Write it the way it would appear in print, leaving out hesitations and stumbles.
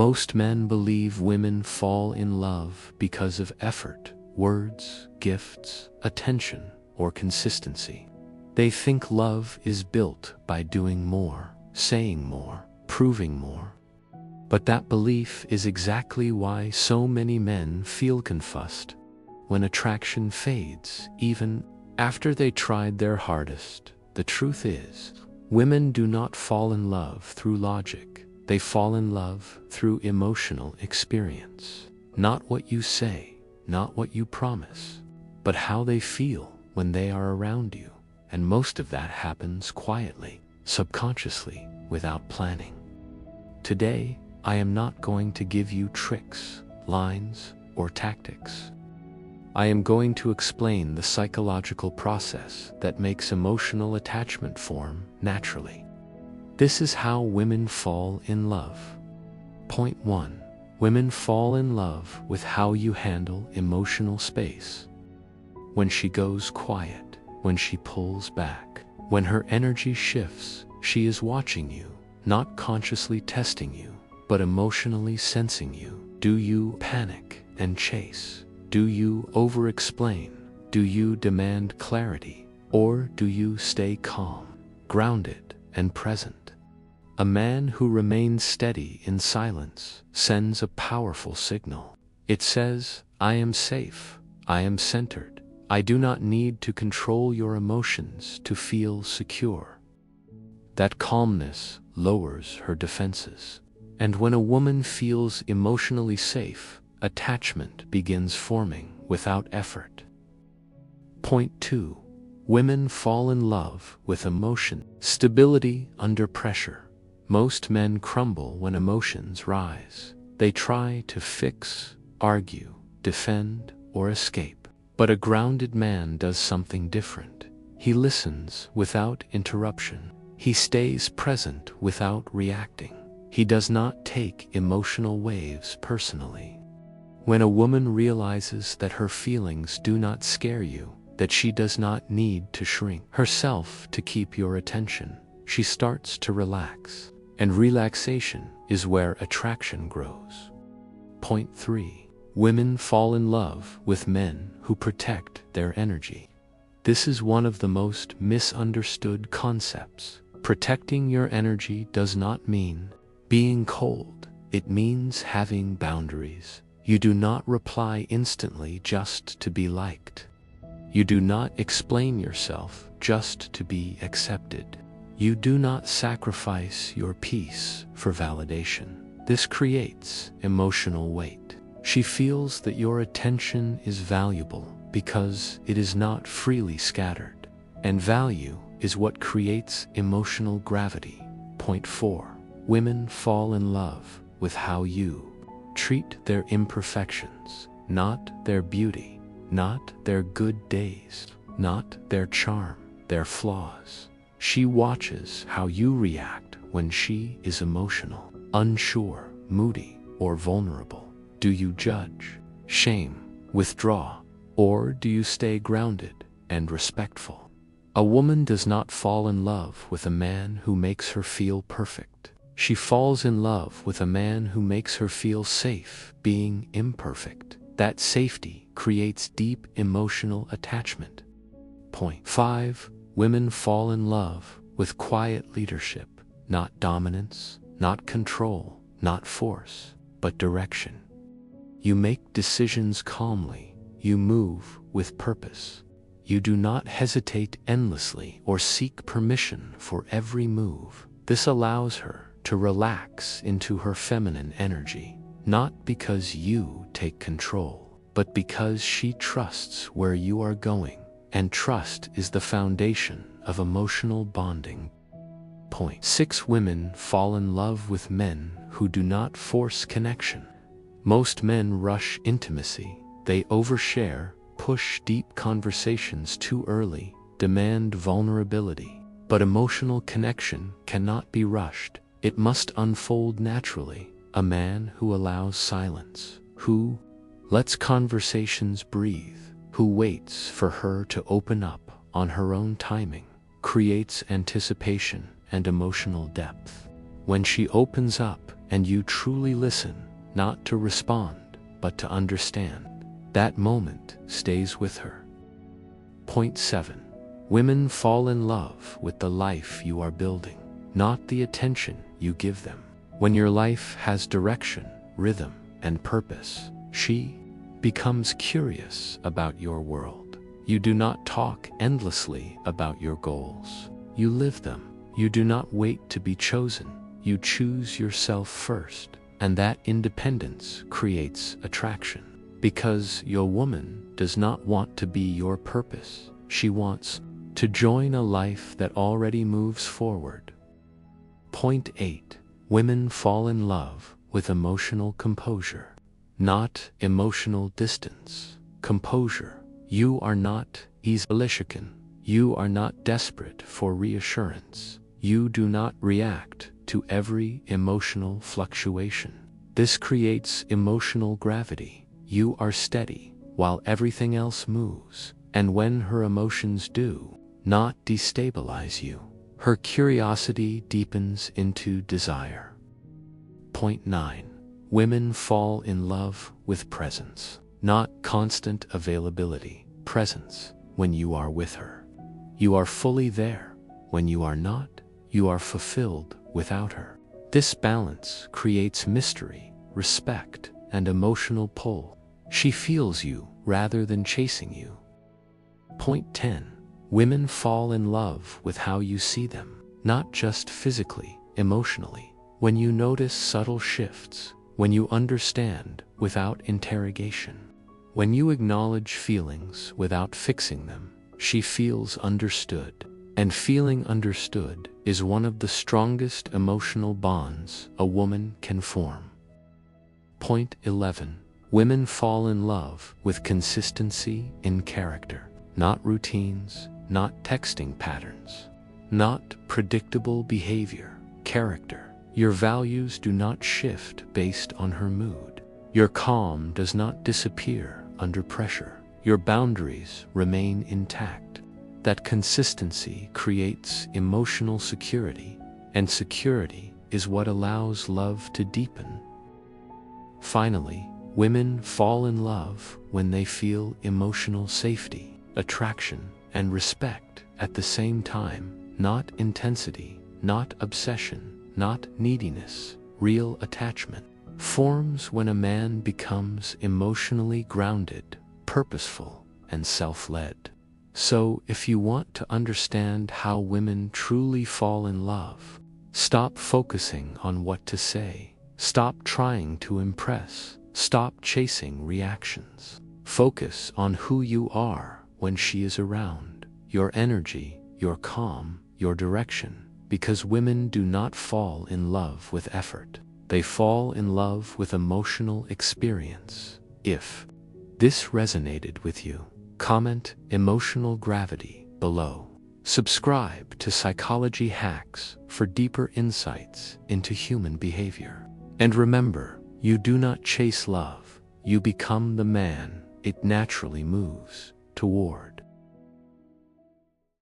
Most men believe women fall in love because of effort, words, gifts, attention, or consistency. They think love is built by doing more, saying more, proving more. But that belief is exactly why so many men feel confused when attraction fades, even after they tried their hardest. The truth is, women do not fall in love through logic. They fall in love through emotional experience. Not what you say, not what you promise, but how they feel when they are around you. And most of that happens quietly, subconsciously, without planning. Today, I am not going to give you tricks, lines, or tactics. I am going to explain the psychological process that makes emotional attachment form naturally. This is how women fall in love. Point 1. Women fall in love with how you handle emotional space. When she goes quiet, when she pulls back, when her energy shifts, she is watching you, not consciously testing you, but emotionally sensing you. Do you panic and chase? Do you over-explain? Do you demand clarity? Or do you stay calm, grounded, and present? A man who remains steady in silence sends a powerful signal. It says, I am safe, I am centered, I do not need to control your emotions to feel secure. That calmness lowers her defenses. And when a woman feels emotionally safe, attachment begins forming without effort. Point 2. Women fall in love with emotion. Stability under pressure. Most men crumble when emotions rise. They try to fix, argue, defend, or escape. But a grounded man does something different. He listens without interruption. He stays present without reacting. He does not take emotional waves personally. When a woman realizes that her feelings do not scare you, that she does not need to shrink herself to keep your attention, she starts to relax. And relaxation is where attraction grows. Point 3. Women fall in love with men who protect their energy. This is one of the most misunderstood concepts. Protecting your energy does not mean being cold. It means having boundaries. You do not reply instantly just to be liked. You do not explain yourself just to be accepted. You do not sacrifice your peace for validation. This creates emotional weight. She feels that your attention is valuable because it is not freely scattered. And value is what creates emotional gravity. Point 4. Women fall in love with how you treat their imperfections, not their beauty, not their good days, not their charm, their flaws. She watches how you react when she is emotional, unsure, moody, or vulnerable. Do you judge, shame, withdraw, or do you stay grounded and respectful? A woman does not fall in love with a man who makes her feel perfect. She falls in love with a man who makes her feel safe being imperfect. That safety creates deep emotional attachment. Point 5. Women fall in love with quiet leadership, not dominance, not control, not force, but direction. You make decisions calmly. You move with purpose. You do not hesitate endlessly or seek permission for every move. This allows her to relax into her feminine energy, not because you take control, but because she trusts where you are going, and trust is the foundation of emotional bonding. Point 6. Women fall in love with men who do not force connection. Most men rush intimacy. They overshare, push deep conversations too early, demand vulnerability. But emotional connection cannot be rushed. It must unfold naturally. A man who allows silence, who lets conversations breathe, who waits for her to open up on her own timing, creates anticipation and emotional depth. When she opens up and you truly listen, not to respond, but to understand. That moment stays with her. Point 7. Women fall in love with the life you are building, not the attention you give them. When your life has direction, rhythm, and purpose, she becomes curious about your world. You do not talk endlessly about your goals. You live them. You do not wait to be chosen. You choose yourself first, and that independence creates attraction. Because your woman does not want to be your purpose. She wants to join a life that already moves forward. Point 8. Women fall in love with emotional composure, not emotional distance. Composure. You are not easily shaken. You are not desperate for reassurance. You do not react to every emotional fluctuation. This creates emotional gravity. You are steady while everything else moves, and when her emotions do not destabilize you, her curiosity deepens into desire. Point 9. Women fall in love with presence, not constant availability. Presence. When you are with her, you are fully there. When you are not, you are fulfilled without her. This balance creates mystery, respect, and emotional pull. She feels you rather than chasing you. Point 10. Women fall in love with how you see them, not just physically, emotionally. When you notice subtle shifts, when you understand without interrogation, when you acknowledge feelings without fixing them, she feels understood. And feeling understood is one of the strongest emotional bonds a woman can form. Point 11. Women fall in love with consistency in character, not routines, not texting patterns, not predictable behavior. Character. Your values do not shift based on her mood. Your calm does not disappear under pressure. Your boundaries remain intact. That consistency creates emotional security, and security is what allows love to deepen. Finally, women fall in love when they feel emotional safety, attraction, and respect at the same time, not intensity, not obsession, not neediness. Real attachment forms when a man becomes emotionally grounded, purposeful, and self-led. So, if you want to understand how women truly fall in love, stop focusing on what to say. Stop trying to impress. Stop chasing reactions. Focus on who you are when she is around. Your energy, your calm, your direction. Because women do not fall in love with effort. They fall in love with emotional experience. If this resonated with you, comment emotional gravity below. Subscribe to Psychology Hacks for deeper insights into human behavior. And remember, you do not chase love, you become the man it naturally moves toward.